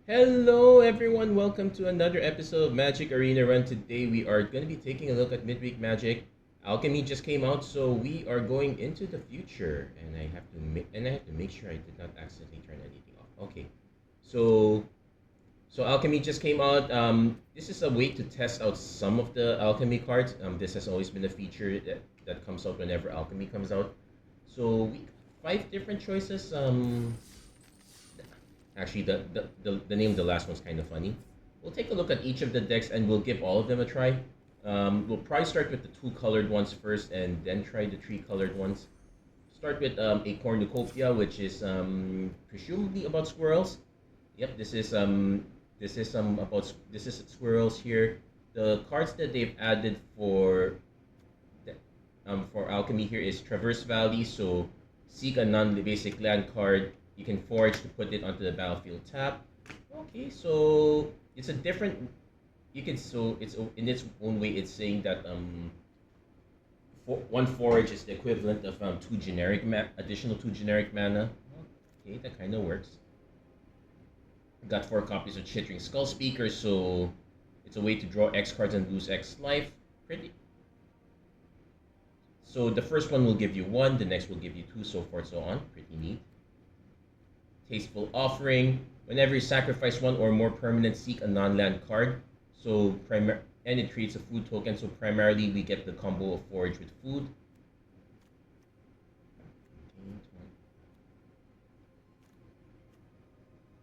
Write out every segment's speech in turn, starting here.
Hello everyone, welcome to another episode of Magic Arena Run. Today we are going to be taking a look at Midweek Magic. Alchemy just came out, so we are going into the future, and I have to make sure I did not accidentally turn anything off. Okay, so Alchemy just came out. This is a way to test out some of the Alchemy cards. This has always been a feature that comes out whenever Alchemy comes out. So we got five different choices. Actually, the name of the last one's kind of funny. We'll take a look at each of the decks and we'll give all of them a try. We'll probably start with the two colored ones first and then try the three colored ones. Start with a cornucopia, which is presumably about squirrels. Yep, this is squirrels here. The cards that they've added for Alchemy here is Traverse Valley. So seek a non-basic land card. You can forage to put it onto the battlefield tap. Okay, so it's a different. It's in its own way. It's saying that one forage is the equivalent of additional two generic mana. Okay, that kind of works. Got 4 copies of Chittering Skull Speaker, so it's a way to draw X cards and lose X life. Pretty. So the first one will give you 1, the next will give you 2, so forth, so on. Pretty neat. Tasteful Offering. Whenever you sacrifice one or more permanents, seek a non-land card. So and it creates a food token. So primarily we get the combo of forage with food.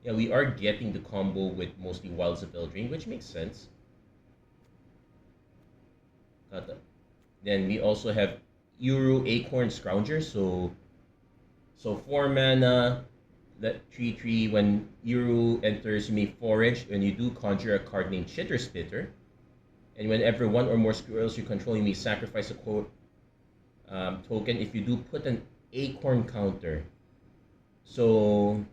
Yeah, we are getting the combo with mostly Wilds of Eldraine, which makes sense. Got that. Then we also have Uru Acorn Scrounger. So 4 mana. That 3/3 when Uru enters, you may forage. When you do, conjure a card named Chitter Spitter. And whenever one or more squirrels you control, you may sacrifice a token. If you do, put an acorn counter. So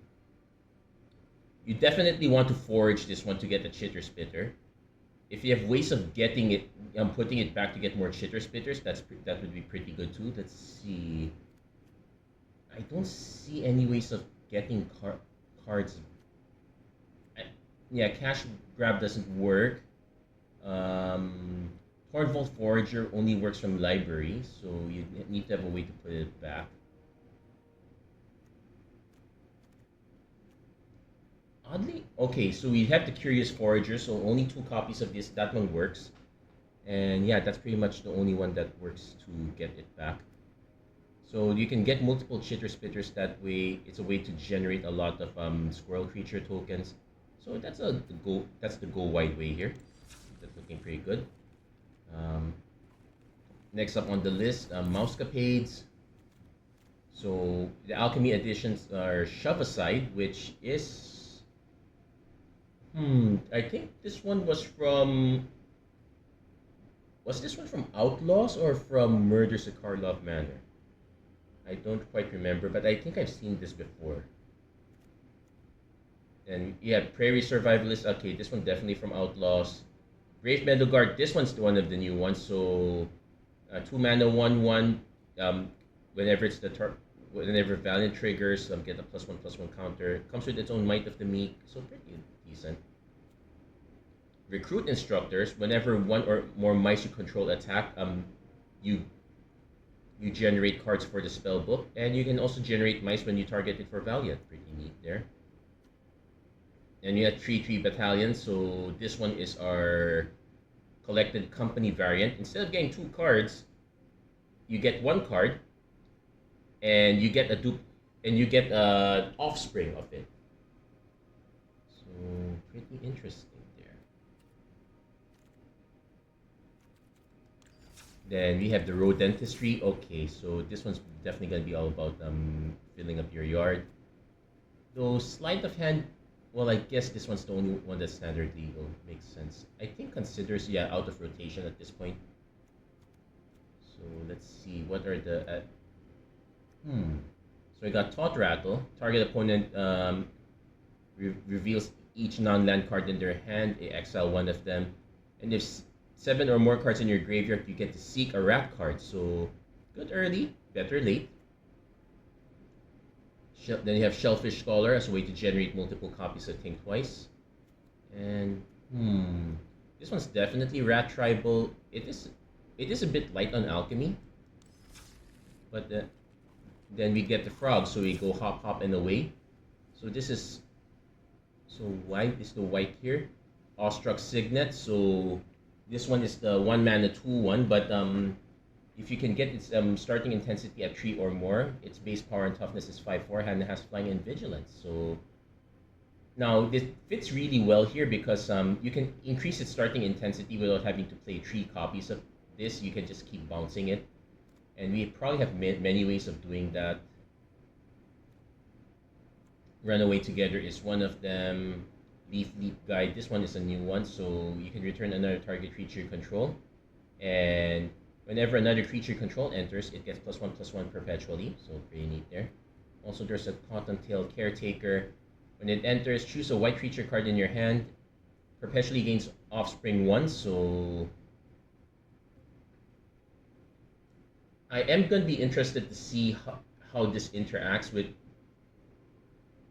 you definitely want to forage this one to get the Chitter Spitter. If you have ways of getting it, putting it back to get more Chitter Spitters, that would be pretty good too. Let's see. I don't see any ways of getting cards. Yeah, cash grab doesn't work. Hornvault Forager only works from library, so you need to have a way to put it back. Oddly, okay, so we have the Curious Forager, so only 2 copies of this. That one works, and yeah, that's pretty much the only one that works to get it back. So you can get multiple Chitter Spitters that way. It's a way to generate a lot of squirrel creature tokens. So that's the go wide way here. That's looking pretty good. Next up on the list, Mousecapades. So the Alchemy editions are Shove Aside, which is I think this one was from. Was this one from Outlaws or from Murders at Karlov Manor? I don't quite remember, but I think I've seen this before. And yeah, Prairie Survivalist. Okay, this one definitely from Outlaws. Brave Meadowguard. This one's one of the new ones. So, 2 mana, 1/1. Whenever whenever Valiant triggers, get a +1/+1 counter. Comes with its own Might of the Meek, so pretty decent. Recruit Instructors. Whenever one or more mice you control attack, you generate cards for the spell book, and you can also generate mice when you target it for Valiant. Pretty neat there. And you have 3/3 Battalion, so this one is our collected company variant. Instead of getting 2 cards, you get 1 card, and you get an offspring of it. So pretty interesting. Then we have the road dentistry. Okay, so this one's definitely going to be all about filling up your yard. Though sleight of hand, well, I guess this one's the only one that's standard legal. Makes sense. I think considers, yeah, out of rotation at this point. So let's see, what are the... So I got Taught Rattle. Target opponent reveals each non-land card in their hand. They exile one of them. And if 7 or more cards in your graveyard, you get to seek a rat card. So good early, better late. Then you have Shellfish Scholar as a way to generate multiple copies of Think Twice. And this one's definitely rat tribal. It is a bit light on alchemy, but then we get the frog, so we go hop hop and away. So this is so white is the white here. Awestruck Signet. So this one is the 1 mana 2/1, but if you can get its starting intensity at 3 or more, its base power and toughness is 5/4 and it has flying and vigilance. So now this fits really well here because you can increase its starting intensity without having to play 3 copies of this. You can just keep bouncing it, and we probably have many ways of doing that. Runaway Together is one of them. Leaf Leap Guide. This one is a new one, so you can return another target creature you control, and whenever another creature you control enters, it gets +1/+1 perpetually. So pretty neat there. Also, there's a Cottontail Caretaker. When it enters, choose a white creature card in your hand. Perpetually gains Offspring 1. So I am going to be interested to see how this interacts with.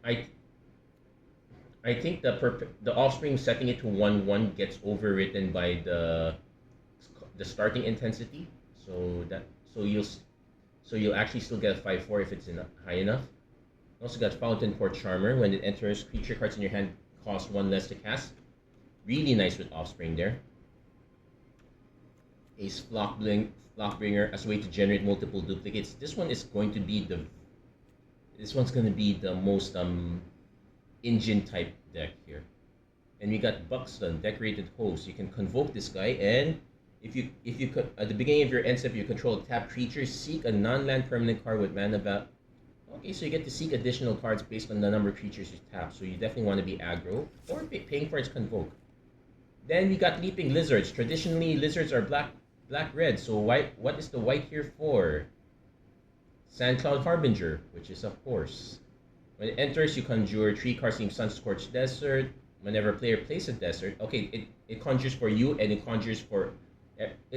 I think the Offspring setting it to 1/1 gets overwritten by the starting intensity. So you'll actually still get a 5/4 if it's high enough. Also got Fountain Court Charmer. When it enters, creature cards in your hand cost 1 less to cast. Really nice with Offspring there. Ace Flockbringer as a way to generate multiple duplicates. This one's going to be the most engine type deck here. And we got Buxton, Decorated Host. You can convoke this guy, and if you could at the beginning of your end step you control a tapped creature, seek a non-land permanent card with mana value. Okay, so you get to seek additional cards based on the number of creatures you tap. So you definitely want to be aggro or paying for its convoke. Then we got Leaping Lizards. Traditionally, lizards are black-red. So what is the white here for? Sandcloud Harbinger, which is a horse. When it enters, you conjure 3 cards named Sunscorched Desert. Whenever a player plays a desert, okay, it conjures for you, and it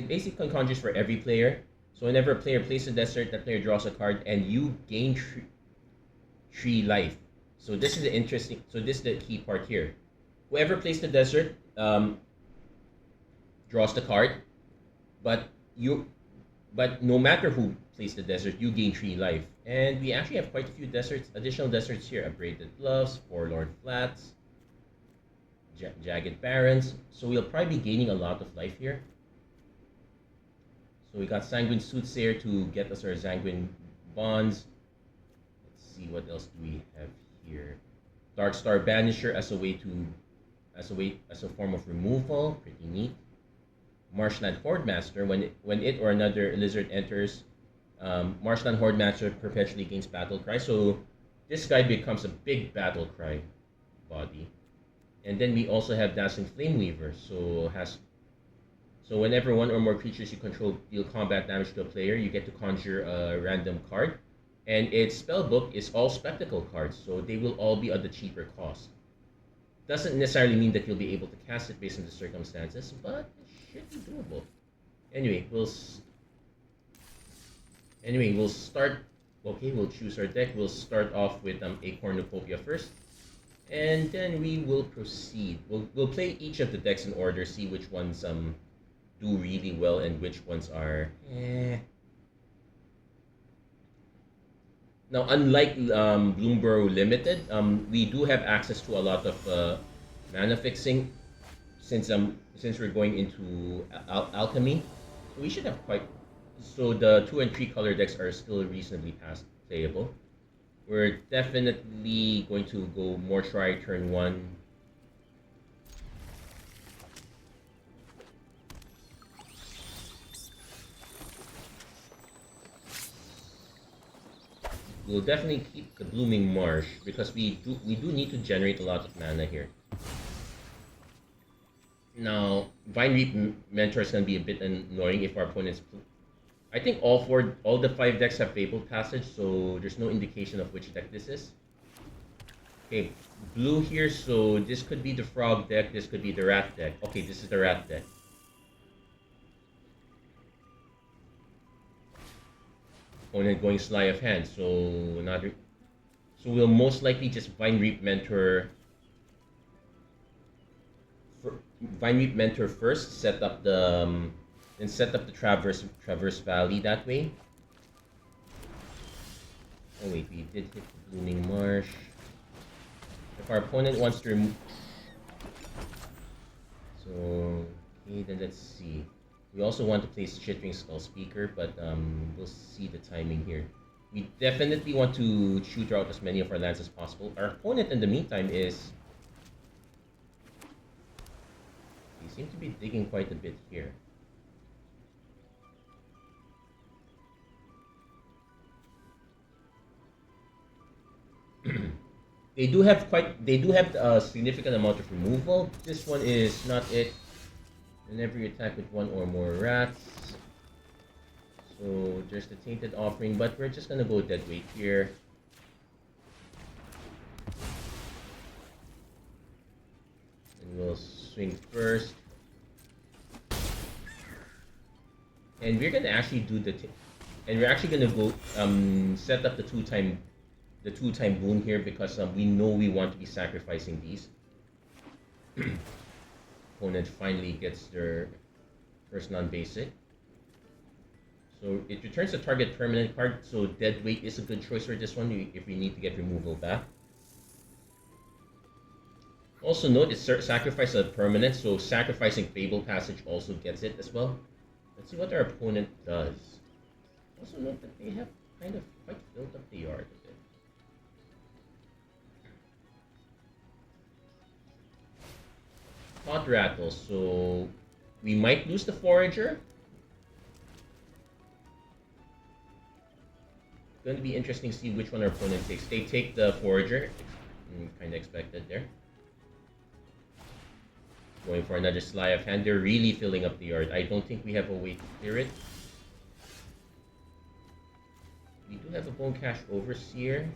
basically conjures for every player. So whenever a player plays a desert, that player draws a card, and you gain 3 life. So this is the key part here. Whoever plays the desert draws the card, but no matter who plays the desert, you gain 3 life. And we actually have quite a few additional deserts here. Abraded Bluffs, Forlorn Flats, Jagged Barrens. So we'll probably be gaining a lot of life here. So we got Sanguine Soothsayer to get us our Sanguine Bonds. Let's see, what else do we have here? Darkstar Banisher as a form of removal. Pretty neat. Marshland Hordemaster. When it or another lizard enters, Marshland Hordemaster perpetually gains Battle Cry. So this guy becomes a big Battle Cry body. And then we also have Dazzling Flameweaver. So whenever 1 or more creatures you control deal combat damage to a player, you get to conjure a random card. And its spellbook is all spectacle cards, so they will all be at the cheaper cost. Doesn't necessarily mean that you'll be able to cast it based on the circumstances, but it should be doable. Anyway, we'll start. Okay, we'll choose our deck. We'll start off with a Cornucopia first, and then we will proceed. We'll play each of the decks in order, see which ones do really well and which ones are Now, unlike Bloomburrow Limited, we do have access to a lot of mana fixing since we're going into Alchemy. So we should have so the 2 and 3 color decks are still reasonably playable. We're definitely going to go Mortuary turn 1. We'll definitely keep the Blooming Marsh because we do need to generate a lot of mana here. Now, Vine Reap Mentor is going to be a bit annoying if our opponents. I think all the 5 decks have Fabled Passage, so there's no indication of which deck this is. Okay, blue here, so this could be the Frog deck, this could be the Rat deck. Okay, this is the Rat deck. Opponent going Sleight of Hand, so we'll most likely just Vine Reap Mentor. Vinereap Mentor first, set up the then set up the Traverse Valley that way. Oh wait, we did hit the Blooming Marsh. If our opponent wants to remove, so okay, then let's see. We also want to place Chittering Skull Speaker, but we'll see the timing here. We definitely want to shoot out as many of our lands as possible. Our opponent, in the meantime, is they seem to be digging quite a bit here. They do have a significant amount of removal. This one is not it. Whenever you attack with one or more rats. So there's the Tainted Offering, but we're just gonna go Deadweight here. And we'll swing first. And we're gonna actually do and we're actually gonna go set up the two-time boon here because we know we want to be sacrificing these. Opponent finally gets their first non-basic. So it returns a target permanent card, so Deadweight is a good choice for this one if we need to get removal back. Also note it's sacrifice a permanent, so sacrificing Fable Passage also gets it as well. Let's see what our opponent does. Also note that they have kind of quite filled up the yard a bit. Hot Rattle, so we might lose the Forager. It's going to be interesting to see which one our opponent takes. They take the Forager, kind of expected there. Going for another Sleight of Hand. They're really filling up the yard. I don't think we have a way to clear it. We do have a Bone Cache Overseer.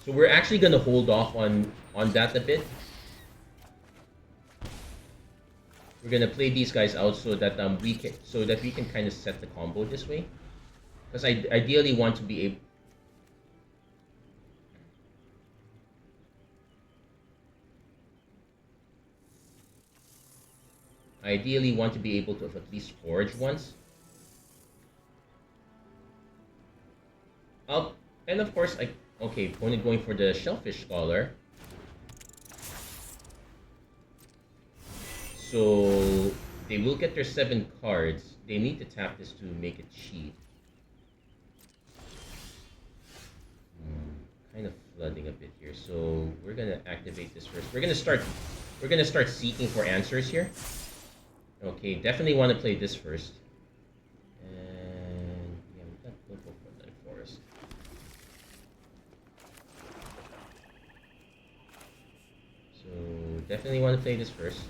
So we're actually going to hold off on that a bit. We're going to play these guys out so that we can kind of set the combo this way. Because I ideally want to be able to have at least forage once. And of course okay, opponent going for the Shellfish Scholar. So they will get their 7 cards. They need to tap this to make it cheat. Kind of flooding a bit here. So we're gonna activate this first. We're gonna start seeking for answers here. Okay, definitely want to play this first. And yeah, we got Local Frontline Forest. So definitely want to play this first.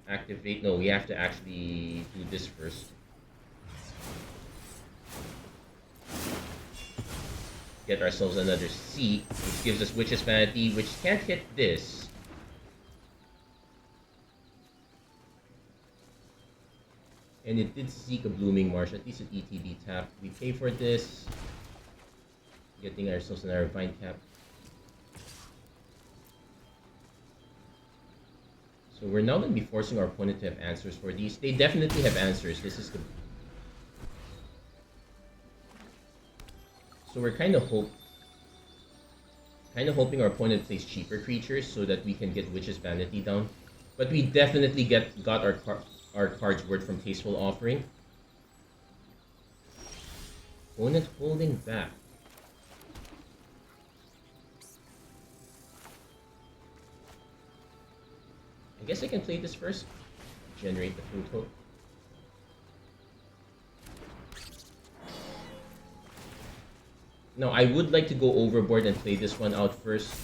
Activate. No, we have to actually do this first. Get ourselves another Seek, which gives us Witch's Vanity, which can't hit this. And it did seek a Blooming Marsh, at least an ETB tap. We pay for this. Getting ourselves another Vine Cap. So we're now going to be forcing our opponent to have answers for these. They definitely have answers. This is the... So we're kind of hoping our opponent plays cheaper creatures so that we can get Witch's Vanity down. But we definitely got our cards worth from Tasteful Offering. Opponent holding back. I guess I can play this first. Generate the Fruit Hook. No, I would like to go overboard and play this one out first.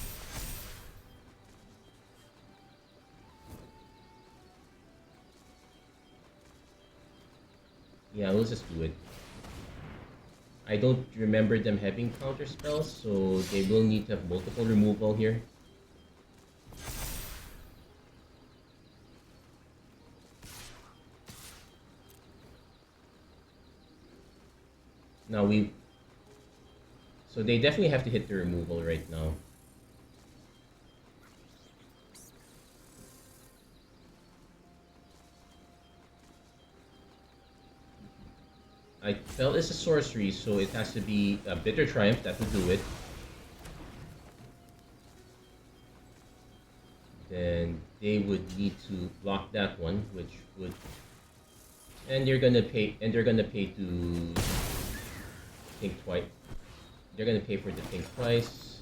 Yeah, we'll just do it. I don't remember them having counter spells, so they will need to have multiple removal here. Now so they definitely have to hit the removal right now. I felt it's a sorcery, so it has to be a Bitter Triumph that would do it. Then they would need to block that one, which would, and they're gonna pay to think twice. They're gonna pay for the think twice.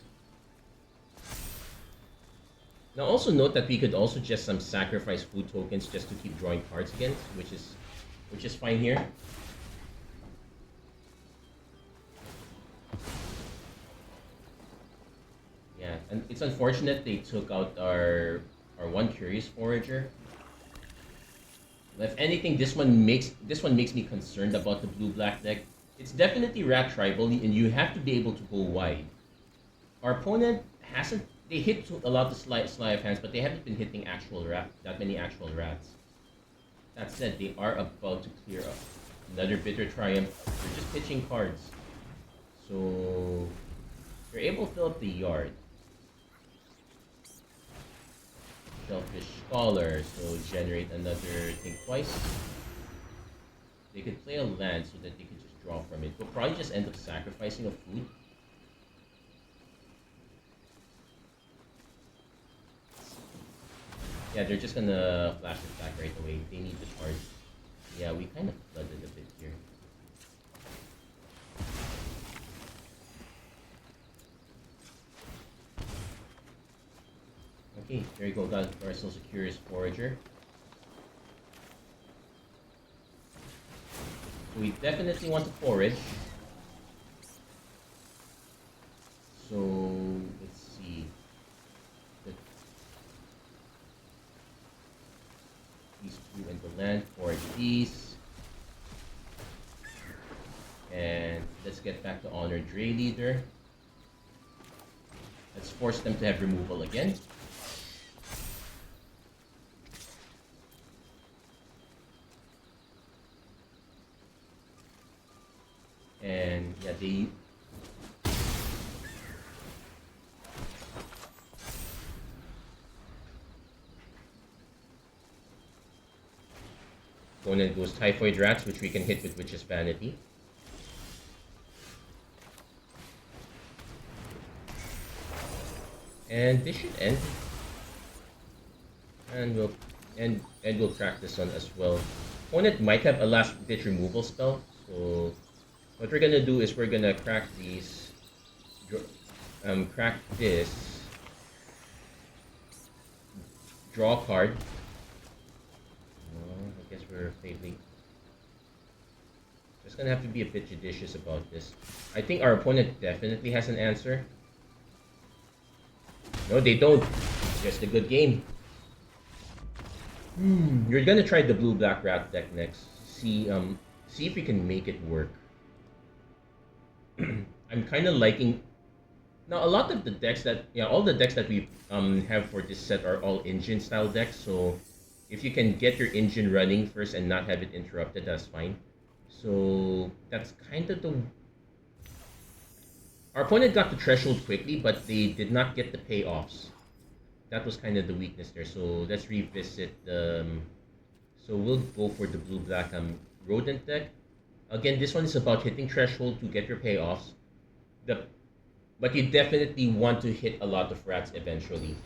Now also note that we could also just sacrifice food tokens just to keep drawing cards again, which is fine here. Yeah, and it's unfortunate they took out our one Curious Forager. If anything, this one makes me concerned about the blue-black deck. It's definitely rat tribal, and you have to be able to go wide. Our opponent hasn't. They hit a lot of sleight of hands, but they haven't been hitting that many actual rats. That said, they are about to clear up another Bitter Triumph. They're just pitching cards, so they're able to fill up the yard. Shellfish Scholar, so generate another think twice. They could play a land so that they could just draw from it. We'll probably just end up sacrificing a food. Yeah, they're just gonna flash it back right away. They need the charge. Yeah, we kind of flooded a bit here. Okay, there you go. Got ourselves a Curious Forager. We definitely want to forage. So let's see. These two into land, forage these. And let's get back to Honor Dray Leader. Let's force them to have removal again. And yeah, they opponent goes Typhoid Rats, which we can hit with Witch's Vanity. And this should end. And we'll crack this one as well. Opponent might have a last ditch removal spell, so what we're gonna do is we're gonna crack these, crack this, draw a card. I guess we're failing. Just gonna have to be a bit judicious about this. I think our opponent definitely has an answer. No, they don't. Just a good game. You're gonna try the blue-black rat deck next. See if we can make it work. I'm kind of liking. Now, a lot of the decks all the decks that we have for this set are all engine style decks. So, if you can get your engine running first and not have it interrupted, that's fine. So that's kind of the. Our opponent got the threshold quickly, but they did not get the payoffs. That was kind of the weakness there. So let's revisit. So we'll go for the blue-black rodent deck. Again, this one is about hitting threshold to get your payoffs. But you definitely want to hit a lot of rats eventually.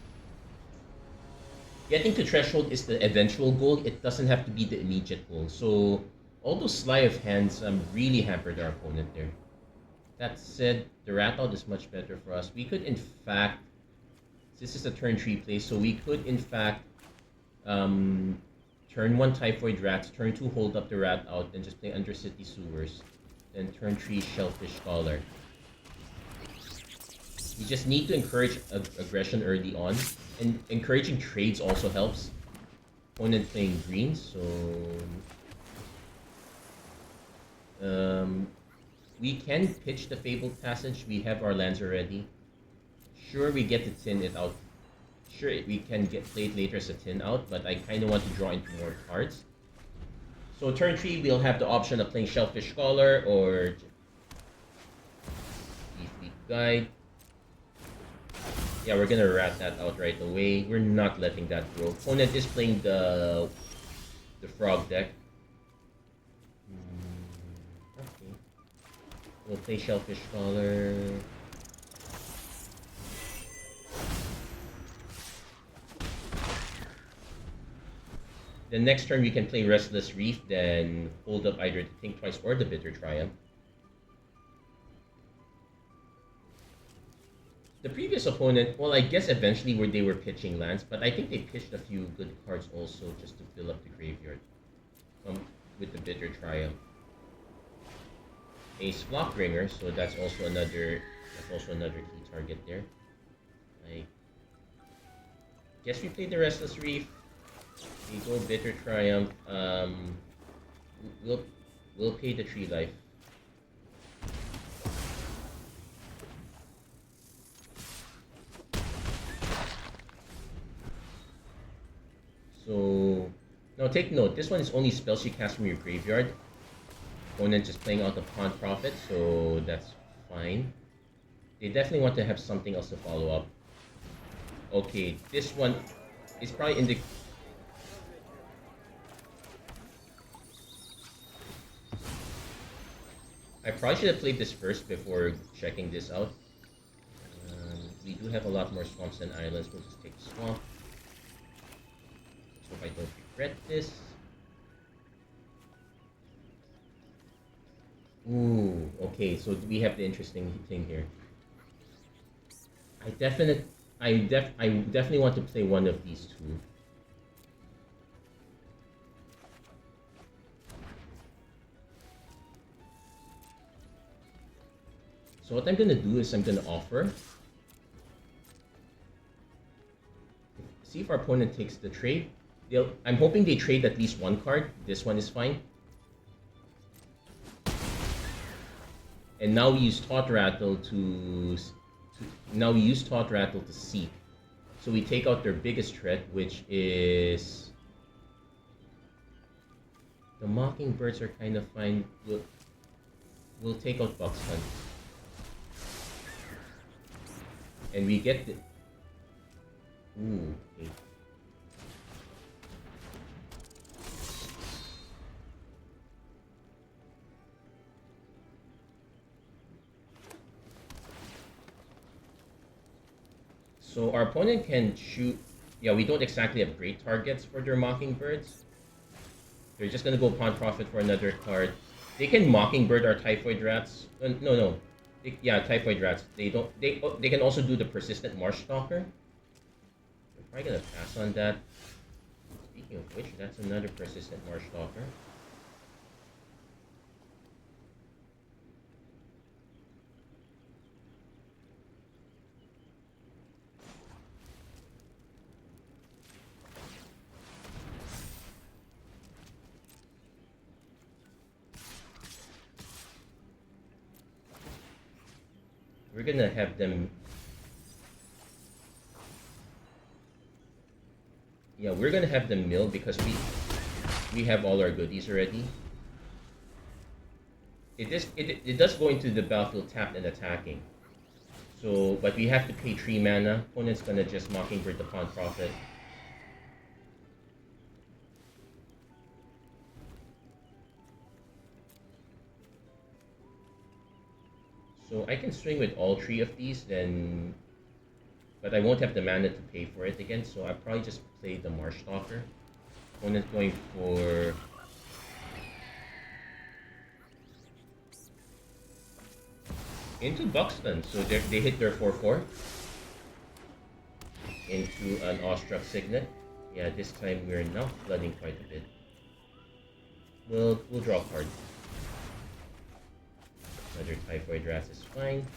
Getting to threshold is the eventual goal. It doesn't have to be the immediate goal. So all those sleight of hands really hampered our opponent there. That said, the rat out is much better for us. We could in fact, this is a turn 3 play, so we could in fact turn 1 Typhoid Rats, turn 2 hold up the rat out, and just play Undercity Sewers. Then turn 3 Shellfish Scholar. You just need to encourage aggression early on, and encouraging trades also helps. Opponent playing green, so we can pitch the Fabled Passage. We have our lands already. Sure, we get to tin it out. Sure, we can play it later as a tin out, but I kind of want to draw into more cards. So turn 3, we'll have the option of playing Shellfish Scholar or Guide. Yeah, we're gonna rat that out right away. We're not letting that grow. Opponent is playing the frog deck. Okay. We'll play Shellfish Scholar. The next turn we can play Restless Reef, then hold up either the Think Twice or the Bitter Triumph. The previous opponent, well, I guess eventually where they were pitching lands, but I think they pitched a few good cards also just to fill up the graveyard with the Bitter Triumph. Ace Flockbringer, so that's also another key target there. I guess we played the Restless Reef. We go Bitter Triumph. We'll pay the Tree Life. So now take note. This one is only spells you cast from your graveyard. Opponent just playing out the Pawn Prophet, so that's fine. They definitely want to have something else to follow up. Okay, this one is probably in the. I probably should have played this first before checking this out. We do have a lot more swamps than islands. We'll just take the swamp. So I don't regret this. Ooh, okay. So we have the interesting thing here. I definitely want to play one of these two. So what I'm gonna do is I'm gonna offer. See if our opponent takes the trade. I'm hoping they trade at least one card. This one is fine. And now we use Thought Rattle to seek. So we take out their biggest threat, which is the Mockingbirds are kind of fine. We'll take out Buck's Hunt. And we get the... Ooh, okay. So our opponent can shoot... Yeah, we don't exactly have great targets for their Mockingbirds. They're just gonna go Pawn Prophet for another card. They can Mockingbird our Typhoid Rats. No. Yeah, Typhoid Rats. They can also do the Persistent Marsh Stalker. We're probably gonna pass on that. Speaking of which, that's another Persistent Marsh Stalker. We're gonna have them... Yeah, we're gonna have them mill because we have all our goodies already. It does go into the battlefield tapped and attacking. So, but we have to pay 3 mana. Opponent's gonna just Mockingbird the Pawn Prophet. So I can swing with all 3 of these, then, but I won't have the mana to pay for it again. So I'll probably just play the Marsh Stalker. Opponent's going for into Buxton, so they hit their 4/4 into an Awestruck Signet. Yeah, this time we're now flooding quite a bit. We'll draw a card. Another Typhoid Rats is fine.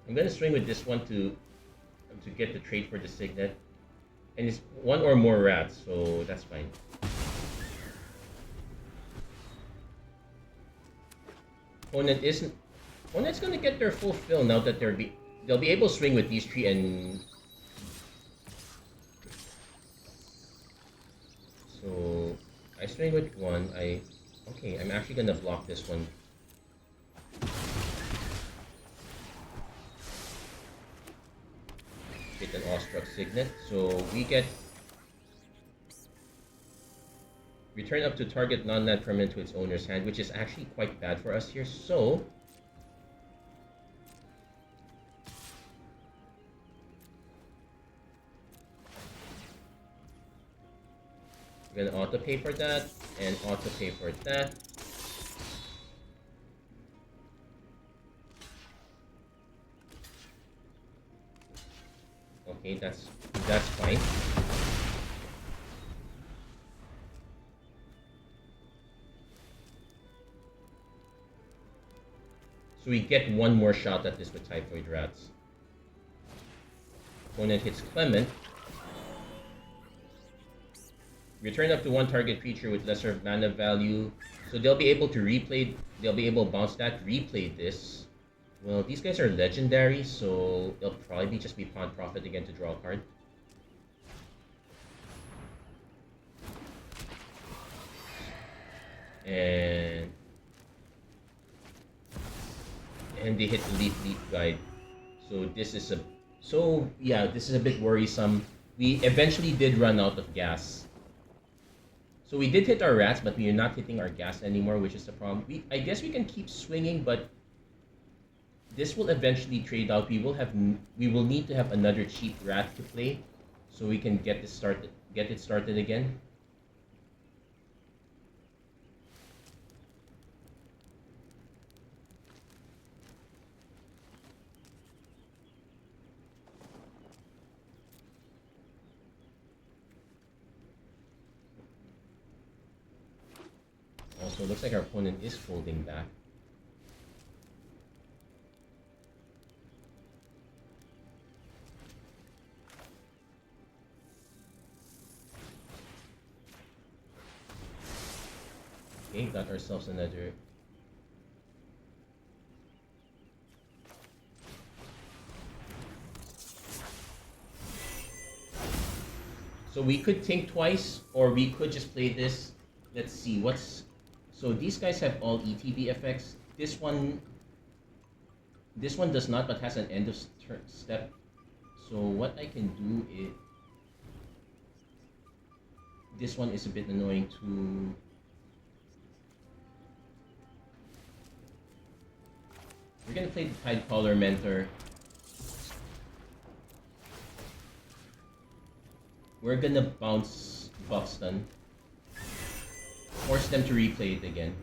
I'm gonna swing with this one to get the trade for the Signet. And it's 1 or more rats, so that's fine. Opponent's gonna get their full fill now that they'll be able to swing with these 3 and So I swing with one. Okay, I'm actually gonna block this one. Get an awestruck signet. So we get return up to target non-land permanent to its owner's hand, which is actually quite bad for us here. So we're gonna auto pay for that and auto pay for that. Okay, that's fine. So we get one more shot at this with Typhoid Rats. Opponent hits Clement. Return up to one target creature with lesser mana value. So they'll be able to replay, they'll be able to bounce that, replay this. Well, these guys are legendary, so they'll probably just be Pawn Prophet again to draw a card. And they hit the Leaf Guide. So this is this is a bit worrisome. We eventually did run out of gas. So we did hit our rats, but we are not hitting our gas anymore, which is the problem. I guess we can keep swinging, but this will eventually trade out. We will need to have another cheap rat to play, so we can get it started again. Also, it looks like our opponent is folding back. Okay, got ourselves another. So we could think twice, or we could just play this. Let's see what's. So these guys have all ETB effects. This one does not, but has an end of step. So what I can do is, this one is a bit annoying too. We're gonna play the Tidecaller Mentor. We're gonna bounce Buxton. Force them to replay it again.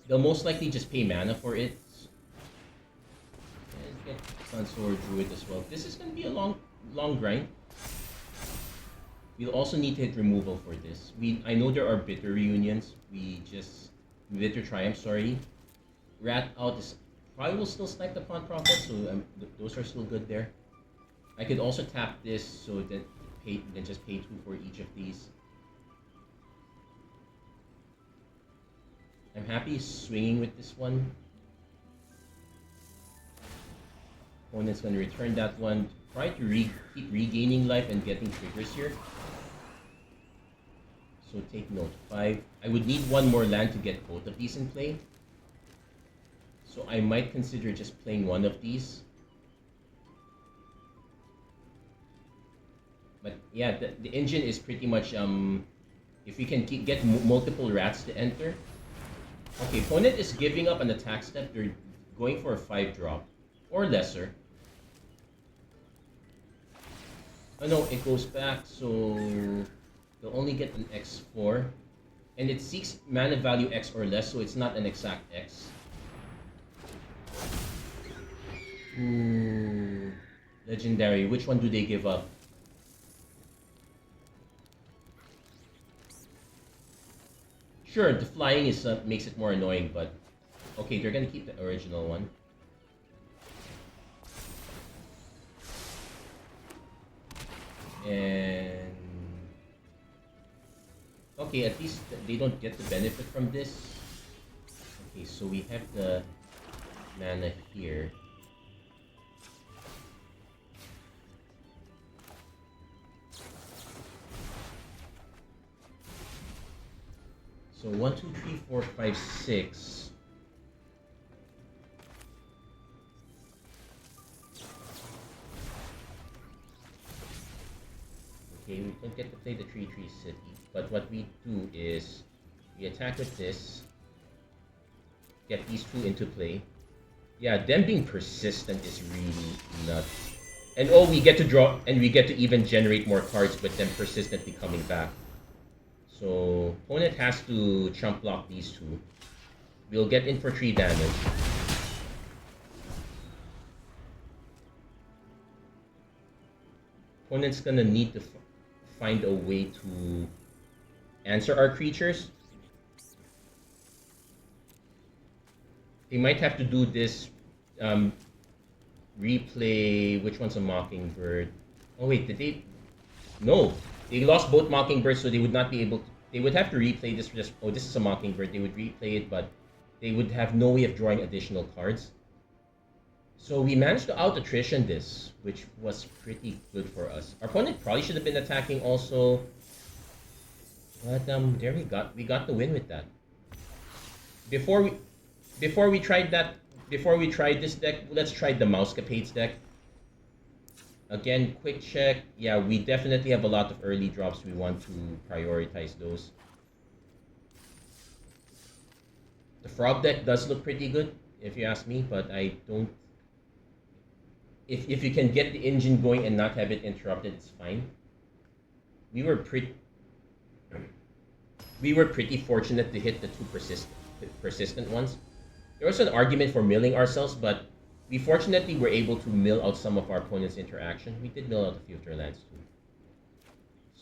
They'll most likely just pay mana for it. And get Sunsword Druid as well. This is gonna be a long grind. We'll also need to hit removal for this. I know there are bitter reunions. Bitter triumph, sorry. Rat out is probably will still snipe the Pawn Prophet, so those are still good there. I could also tap this so that then just pay 2 for each of these. I'm happy swinging with this one. Opponent's going to return that one. Try to keep regaining life and getting triggers here. So take note, 5. I would need one more land to get both of these in play. So I might consider just playing one of these. But yeah, the engine is pretty much, if we can get multiple rats to enter. Okay, opponent is giving up an attack step. They're going for a 5-drop or lesser. Oh no, it goes back, so they'll only get an X4. And it seeks mana value X or less, so it's not an exact X. Ooh, legendary. Which one do they give up? Sure, the flying is makes it more annoying, but okay, they're gonna keep the original one. And okay, at least they don't get the benefit from this. Okay, so we have the mana here. So 1, 2, 3, 4, 5, 6. Okay, we don't get to play the 3-3 city, but what we do is we attack with this, get these two into play. Yeah, them being persistent is really nuts. And oh, we get to draw, and we get to even generate more cards with them persistently coming back. So opponent has to chump block these two. We'll get in for 3 damage. Opponent's gonna need to find a way to answer our creatures. They might have to do this, replay, which one's a Mockingbird? Oh wait, did they? No, they lost both Mockingbirds, so they would not be able to, they would have to replay this for just, oh, this is a Mockingbird, they would replay it, but they would have no way of drawing additional cards. So we managed to out-attrition this, which was pretty good for us. Our opponent probably should have been attacking also, but there we got the win with that. Before we tried this deck, let's try the Mousecapades deck. Again, quick check. Yeah, we definitely have a lot of early drops. We want to prioritize those. The Frog deck does look pretty good, if you ask me, but I don't... If you can get the engine going and not have it interrupted, it's fine. We were pretty fortunate to hit the 2 persistent ones. There was an argument for milling ourselves, but we fortunately were able to mill out some of our opponent's interaction. We did mill out a few of their lands too.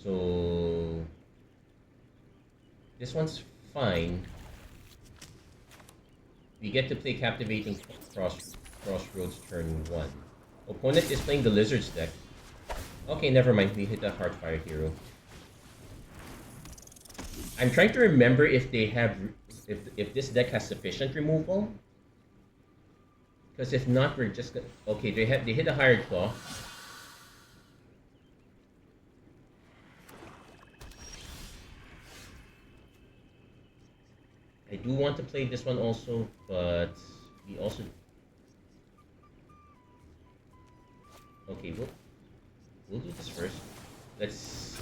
So this one's fine. We get to play Captivating Crossroads turn 1. Opponent is playing the Lizards deck. Okay, never mind. We hit a Heartfire Hero. I'm trying to remember if they have, if this deck has sufficient removal. Because if not, we're just gonna... Okay, they hit a Hired Claw. I do want to play this one also, but we also... Okay, we'll do this first. Let's...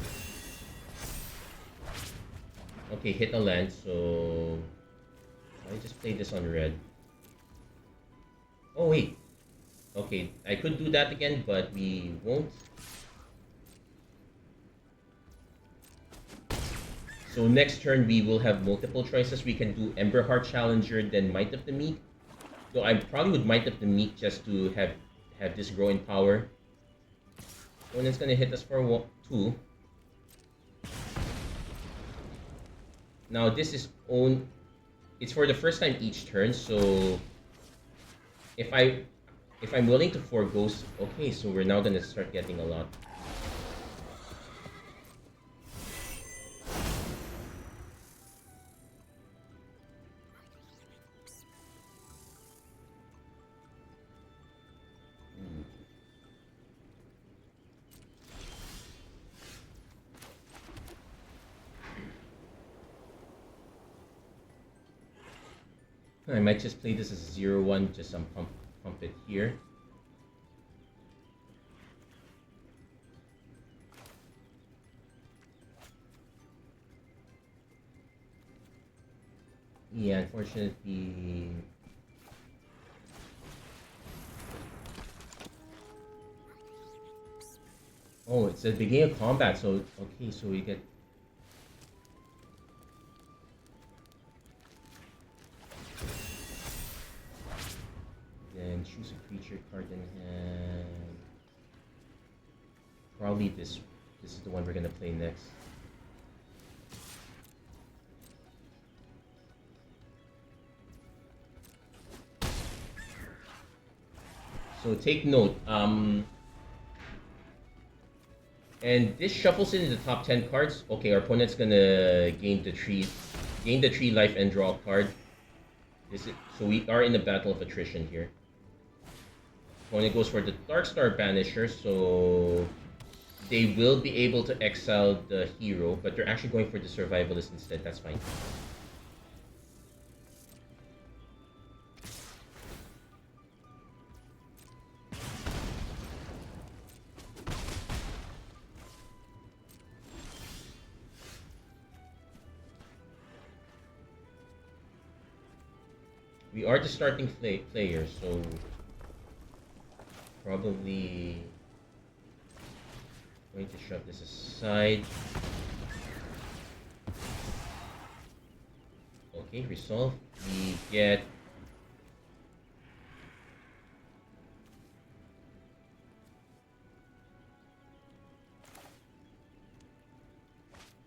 Okay, hit a land, so... I just play this on red. Oh wait. Okay, I could do that again, but we won't. So next turn we will have multiple choices. We can do Emberheart Challenger, then Might of the Meek. So I probably would Might of the Meek just to have this grow in power. Opponent's gonna hit us for 2. Now this is it's for the first time each turn, so if I'm willing to forego, okay, so we're now gonna start getting a lot. I might just play this as 0-1, just pump it here. Yeah, unfortunately... Oh, it's the beginning of combat, so... Okay, so we get... Then choose a creature card in hand. Probably this is the one we're gonna play next. So take note, and this shuffles in the top 10 cards. Okay, our opponent's gonna gain the 3 life and draw a card. So we are in the battle of attrition here. Opponent goes for the Darkstar Banisher, so they will be able to exile the hero, but they're actually going for the Survivalist instead. That's fine. We are the starting player, so probably going to shove this aside. Okay, resolve. We get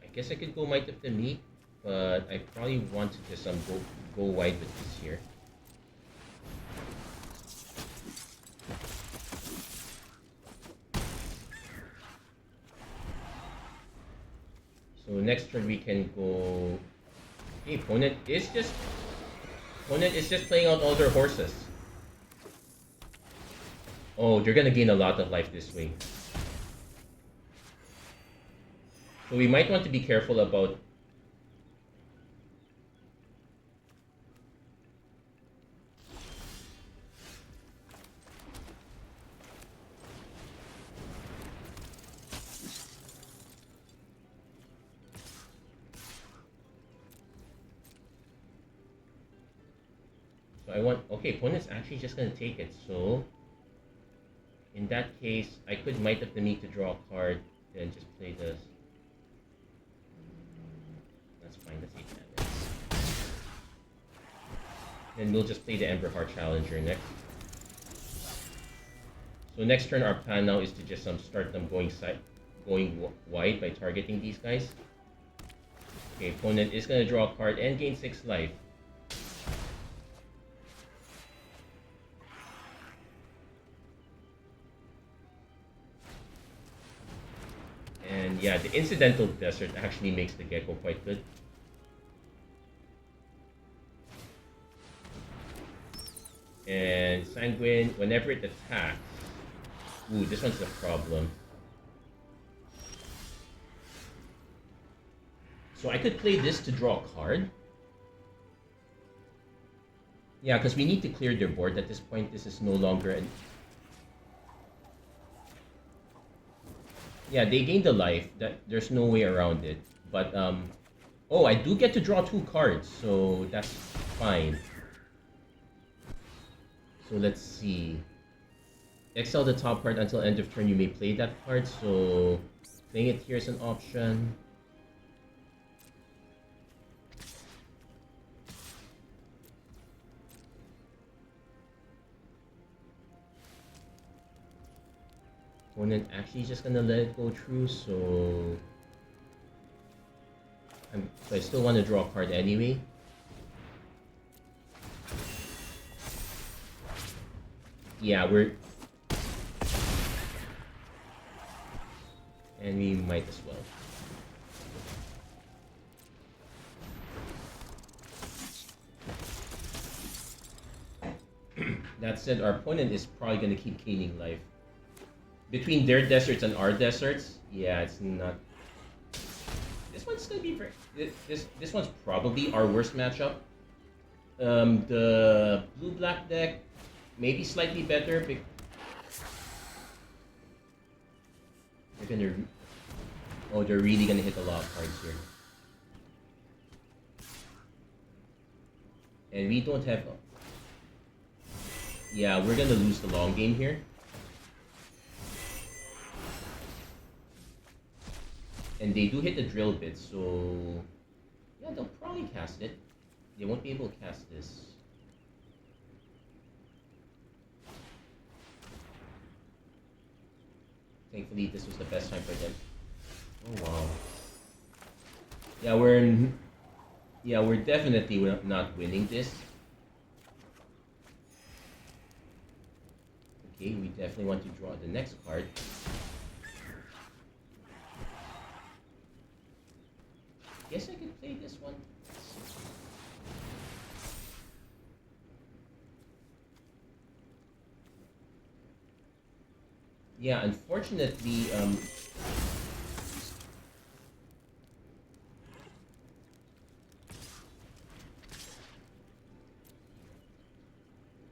I guess I could go Might of the Meat, but I probably want to just go wide with this here. So next turn we can go. Hey, opponent is just playing out all their horses. Oh, they're gonna gain a lot of life this way. So we might want to be careful about. So I want. Okay, opponent's actually just gonna take it. So in that case, I could Might of the Meat to draw a card, then just play this. That's fine, that's 8 mana. Then we'll just play the Emberheart Challenger next. So next turn our plan now is to just start them going wide by targeting these guys. Okay, opponent is gonna draw a card and gain 6 life. And yeah, the Incidental Desert actually makes the Gecko quite good. And Sanguine, whenever it attacks... Ooh, this one's a problem. So I could play this to draw a card. Yeah, because we need to clear their board at this point. This is no longer an... Yeah, they gained a life. There's no way around it. But, oh, I do get to draw 2 cards, so that's fine. So let's see. Exile the top card until end of turn. You may play that card, so playing it here is an option. Opponent actually just gonna let it go through, so I still want to draw a card anyway. Yeah, and we might as well. That said, our opponent is probably gonna keep gaining life. Between their deserts and our deserts, yeah, it's not. This one's gonna be very. This one's probably our worst matchup. The blue-black deck maybe slightly better. They're gonna. Oh, they're really gonna hit a lot of cards here. And we don't have. Yeah, we're gonna lose the long game here. And they do hit the drill bit, so yeah, they'll probably cast it. They won't be able to cast this. Thankfully, this was the best time for them. Oh wow. Yeah, we're definitely not winning this. Okay, we definitely want to draw the next card. Guess I could play this one. Yeah, unfortunately,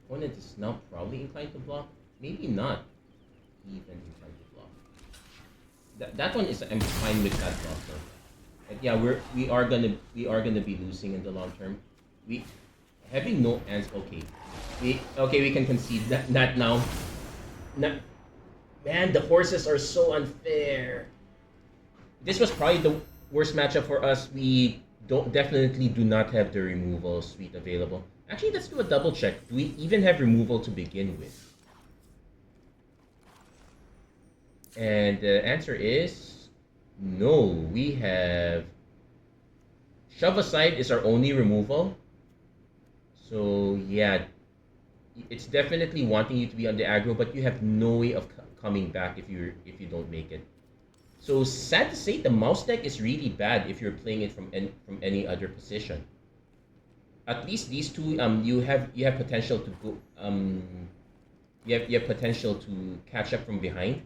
opponent is now probably inclined to block. Maybe not even inclined to block. That one is, I'm fine with that block though. But yeah, we are gonna be losing in the long term. Having no answer. Okay. We can concede that now. Man, the horses are so unfair. This was probably the worst matchup for us. We definitely do not have the removal suite available. Actually, let's do a double check. Do we even have removal to begin with? And the answer is no. We have Shove Aside is our only removal. So yeah, it's definitely wanting you to be on the aggro, but you have no way of coming back if you don't make it. So sad to say, the mouse deck is really bad if you're playing it from any other position. At least these two, you have potential to go, you have potential to catch up from behind.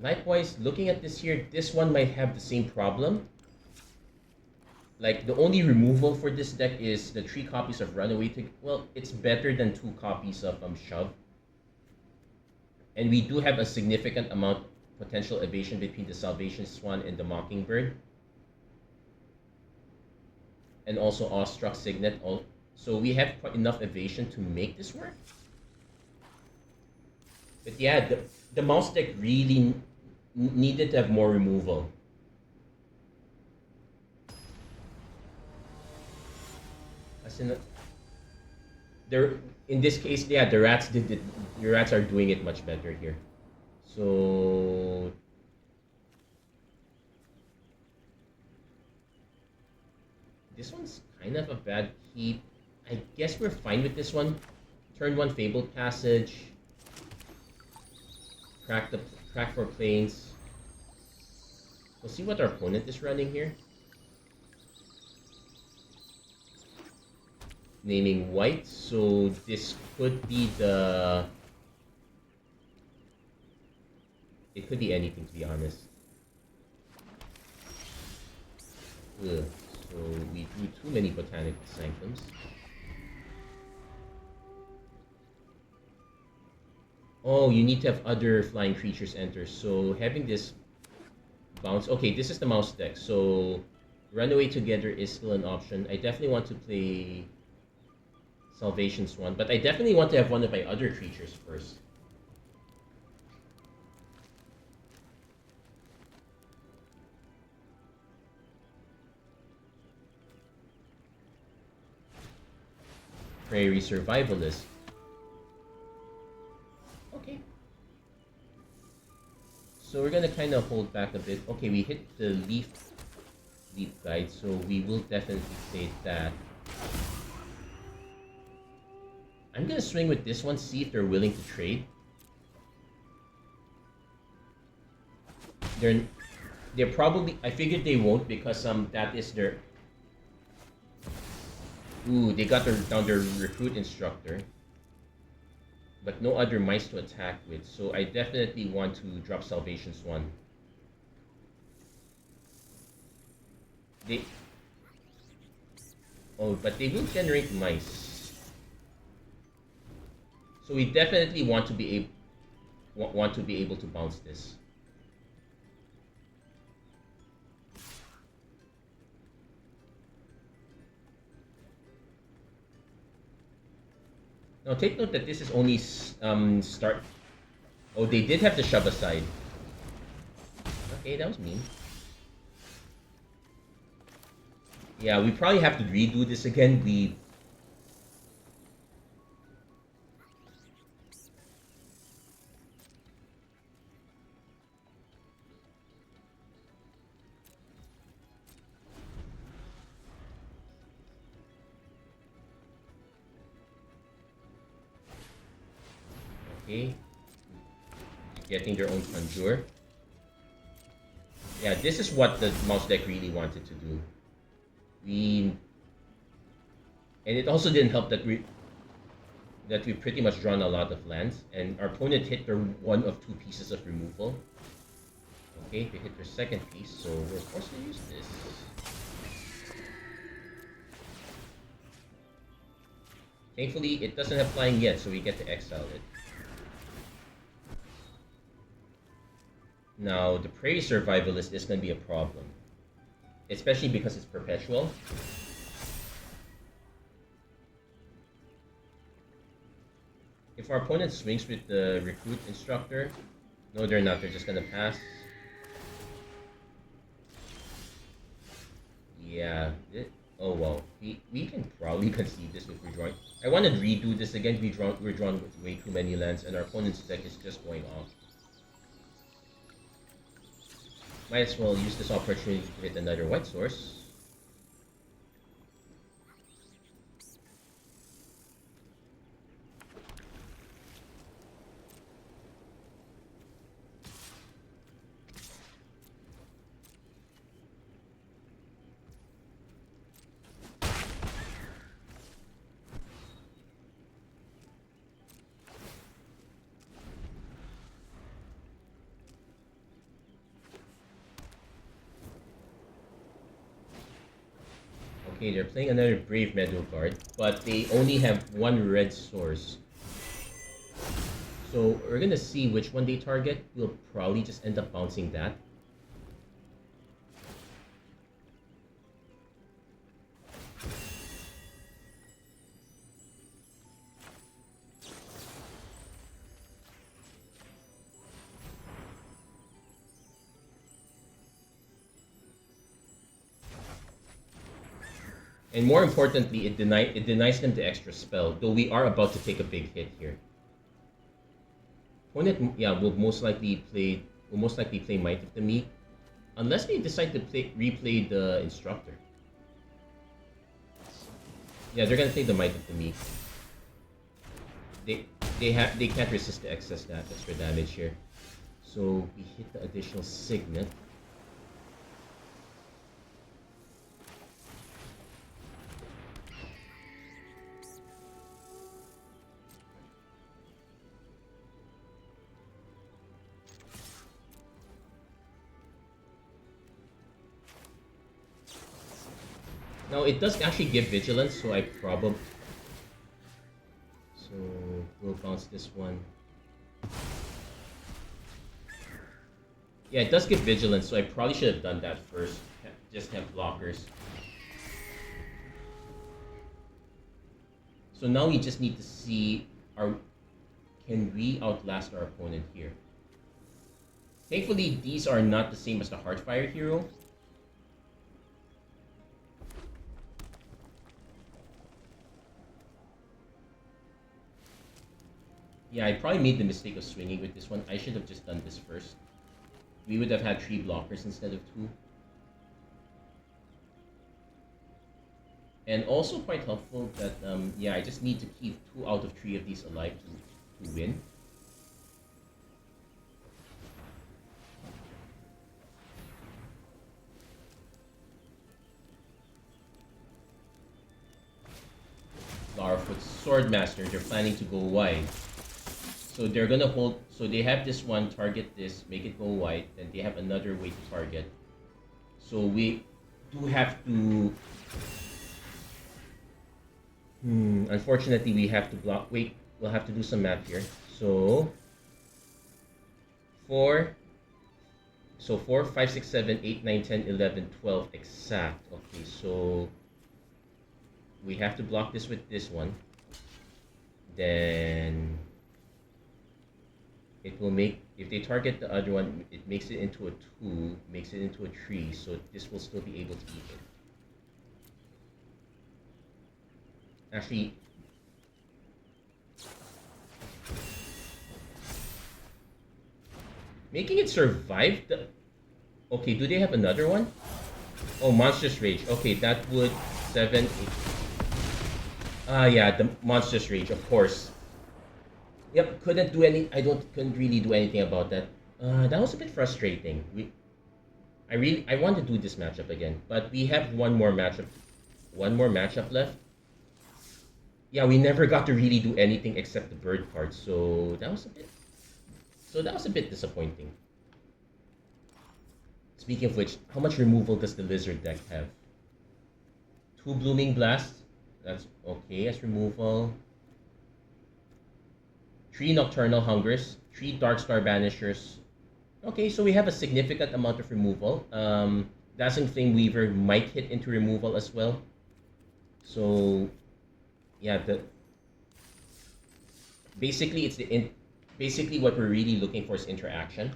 Likewise, looking at this here, this one might have the same problem. Like, the only removal for this deck is the 3 copies of Runaway to... Well, it's better than 2 copies of Shove. And we do have a significant amount of potential evasion between the Salvation Swan and the Mockingbird. And also Awestruck Signet. So we have enough evasion to make this work. But yeah, the mouse deck really needed to have more removal. In this case, yeah, the rats did it. The rats are doing it much better here. So this one's kind of a bad keep. I guess we're fine with this one. Turn 1 Fabled Passage. Crack for Plains. We'll see what our opponent is running here. Naming white, so this could be the... It could be anything, to be honest. Ugh. So we drew too many Botanical Sanctums. Oh, you need to have other flying creatures enter, so having this bounce... Okay, this is the mouse deck, so Runaway Together is still an option. I definitely want to play Salvation Swan, but I definitely want to have one of my other creatures first. Prairie Survivalist. Okay. So we're gonna kind of hold back a bit. Okay, we hit the leaf guide, so we will definitely play that. I'm gonna swing with this one, see if they're willing to trade. They're probably... I figured they won't because that is their... Ooh, they got down their Recruit Instructor. But no other mice to attack with, so I definitely want to drop Salvation Swan. But they will generate mice. So we definitely want to be able to bounce this. Now take note that this is only start. Oh, they did have to shove aside. Okay, that was mean. Yeah, we probably have to redo this again. Okay. Getting their own Conjure. Yeah, this is what the mouse deck really wanted to do. And it also didn't help that we pretty much drawn a lot of lands, and our opponent hit their 1 of 2 pieces of removal. Okay, they hit their second piece, so we're forced to use this. Thankfully, it doesn't have flying yet, so we get to exile it. Now, the Prairie Survivalist is going to be a problem. Especially because it's perpetual. if our opponent swings with the recruit instructor, no, they're not. They're just gonna pass. Yeah. Oh well. We can probably concede this if we're drawing. I want to redo this again. We're drawn with way too many lands, and our opponent's deck is just going off. Might as well use this opportunity to hit another white source. Okay, they're playing another Brave Meadow card, but they only have one red source. So we're gonna see which one they target. We'll probably just end up bouncing that. And more importantly, it denies them the extra spell, though we are about to take a big hit here. Opponent, yeah, will most likely play Might of the Meek, unless they decide to replay the instructor. Yeah, they're gonna play the Might of the Meek. They can't resist the extra damage here. So we hit the additional Signet. Now it does actually give vigilance, so we'll bounce this one. Yeah, it does give vigilance, so I probably should have done that first. Just have blockers. So now we just need to see can we outlast our opponent here. Thankfully, these are not the same as the Heartfire hero. Yeah, I probably made the mistake of swinging with this one. I should have just done this first. We would have had 3 blockers instead of 2. And also quite helpful that, yeah, I just need to keep 2 out of 3 of these alive to win. Flowerfoot Swordmaster, they're planning to go wide. So they're gonna hold, so they have this one, target this, make it go wide, and they have another way to target. So we do have to, unfortunately we have to block, wait, we'll have to do some math here. So 4, 5, 6, 7, 8, 9, 10, 11, 12 exact. Okay, so we have to block this with this one. Then it will make, if they target the other one, it makes it into a 2, makes it into a 3, so this will still be able to eat it. Actually, making it survive the... Okay, do they have another one? Oh, Monstrous Rage. Okay, that would 7, 8. Yeah, the Monstrous Rage, of course. Yep, couldn't really do anything about that. That was a bit frustrating. I want to do this matchup again, but we have one more matchup left. Yeah, we never got to really do anything except the bird card, so that was a bit disappointing. Speaking of which, how much removal does the lizard deck have? 2 Blooming Blast. That's okay as removal. 3 Nocturnal Hungers, 3 Darkstar Banishers. Okay, so we have a significant amount of removal. Dazzling Flame Weaver might hit into removal as well. So, yeah, Basically, it's basically what we're really looking for is interaction.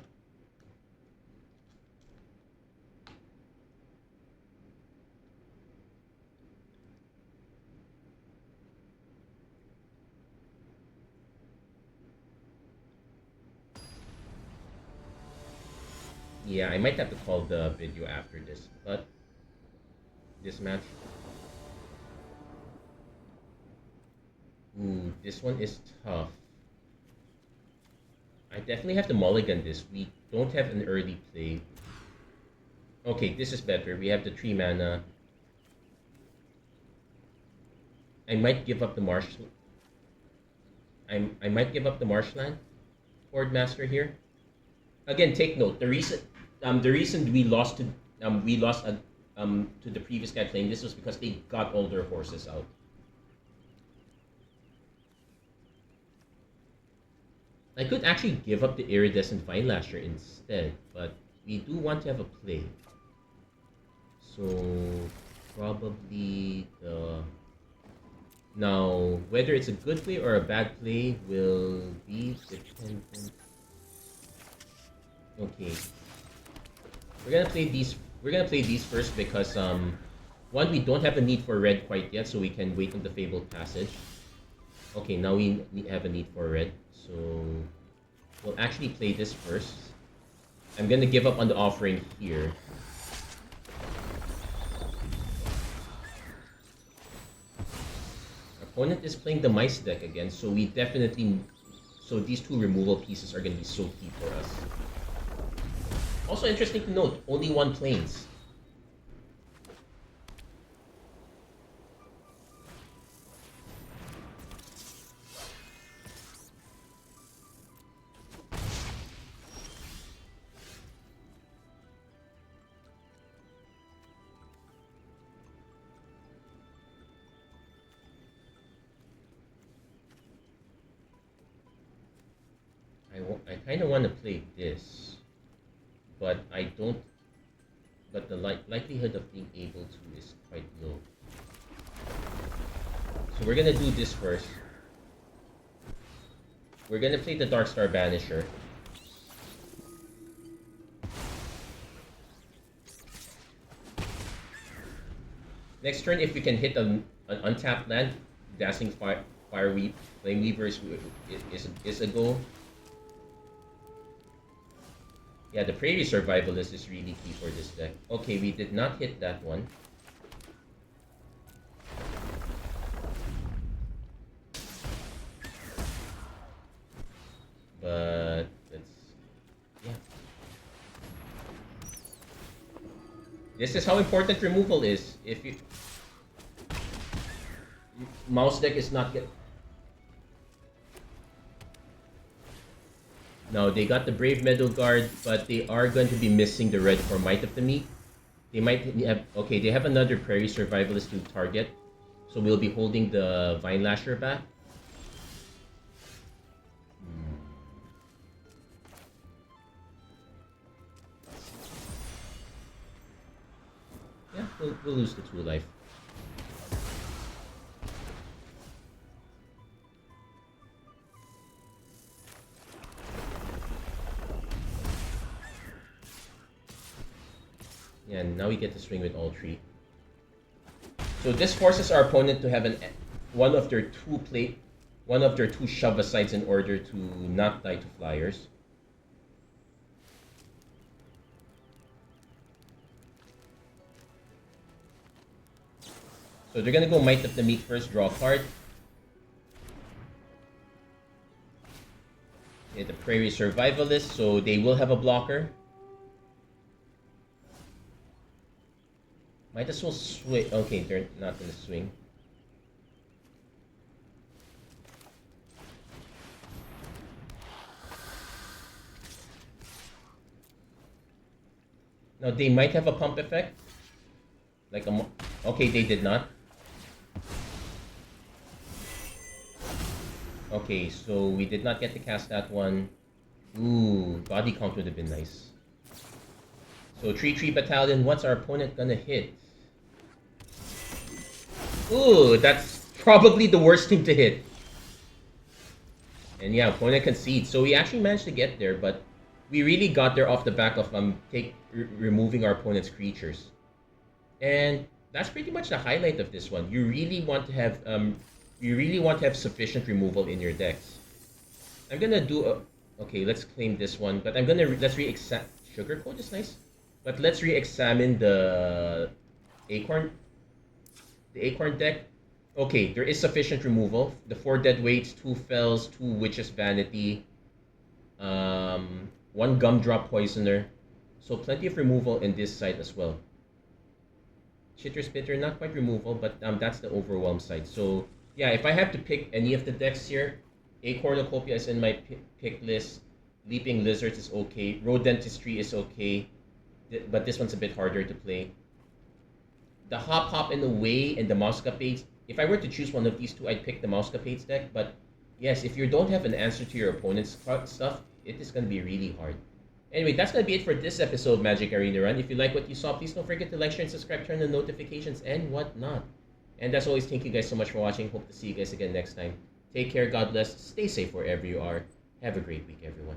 Yeah, I might have to call the video after this, but this match. Ooh, this one is tough. I definitely have to mulligan this. We don't have an early play. Okay, this is better. We have the 3 mana. I might give up the marsh. I might give up the marshland, Horde Master here. Again, take note. The reason we lost to to the previous guy playing this was because they got all their horses out. I could actually give up the Iridescent Vine Lasher instead, but we do want to have a play. So probably the... Now, whether it's a good play or a bad play will be dependent. Okay. We're gonna play these first because one, we don't have a need for red quite yet, so we can wait on the Fabled Passage. Okay, now we have a need for red, so we'll actually play this first. I'm gonna give up on the offering here. Our opponent is playing the mice deck again, so we definitely... So these two removal pieces are gonna be so key for us. Also interesting to note, only 1 plains. I kind of want to play this, but I don't. But the likelihood of being able to is quite low. So we're gonna do this first. We're gonna play the Darkstar Banisher. Next turn, if we can hit an untapped land, Dazzling Flame Weaver is a go. Yeah, the Prairie Survivalist is really key for this deck. Okay, we did not hit that one. But yeah. This is how important removal is. If you... Mouse deck is not get... No, they got the Brave Meadow Guard, but they are going to be missing the red for Might of the Meek. They might have... Okay, they have another Prairie Survivalist to target. So we'll be holding the Vine Lasher back. Yeah, we'll lose the 2 life. Yeah, and now we get to swing with all 3. So this forces our opponent to have one of their 2 shove asides in order to not die to flyers. So they're gonna go Might of the Meek first, draw a card. Yeah, the Prairie Survivalist, so they will have a blocker. Might as well swing. Okay, they're not gonna swing. Now they might have a pump effect. Like a... Okay, they did not. Okay, so we did not get to cast that one. Ooh, body count would have been nice. So 3/3 Battalion, what's our opponent gonna hit? Ooh, that's probably the worst thing to hit. And yeah, opponent concedes. So we actually managed to get there, but we really got there off the back of removing our opponent's creatures. And that's pretty much the highlight of this one. You really want to have sufficient removal in your decks. I'm gonna do a okay. Let's claim this one, but let's re-examine. Sugar coat is nice, but let's re-examine acorn the acorn deck. Okay, there is sufficient removal. The 4 dead weights, 2 fells, 2 witches vanity, 1 gumdrop poisoner. So plenty of removal in this side as well. Chitter Spitter, not quite removal, but that's the overwhelm side. So yeah, if I have to pick any of the decks here, Acornucopia is in my pick list. Leaping Lizards is okay. Road Dentistry is okay, but this one's a bit harder to play. The Hop in the Way and the Mousecapades. If I were to choose one of these two, I'd pick the Mousecapades deck. But yes, if you don't have an answer to your opponent's stuff, it is going to be really hard. Anyway, that's going to be it for this episode of Magic Arena Run. If you like what you saw, please don't forget to like, share, and subscribe, turn on notifications, and whatnot. And as always, thank you guys so much for watching. Hope to see you guys again next time. Take care, God bless, stay safe wherever you are. Have a great week, everyone.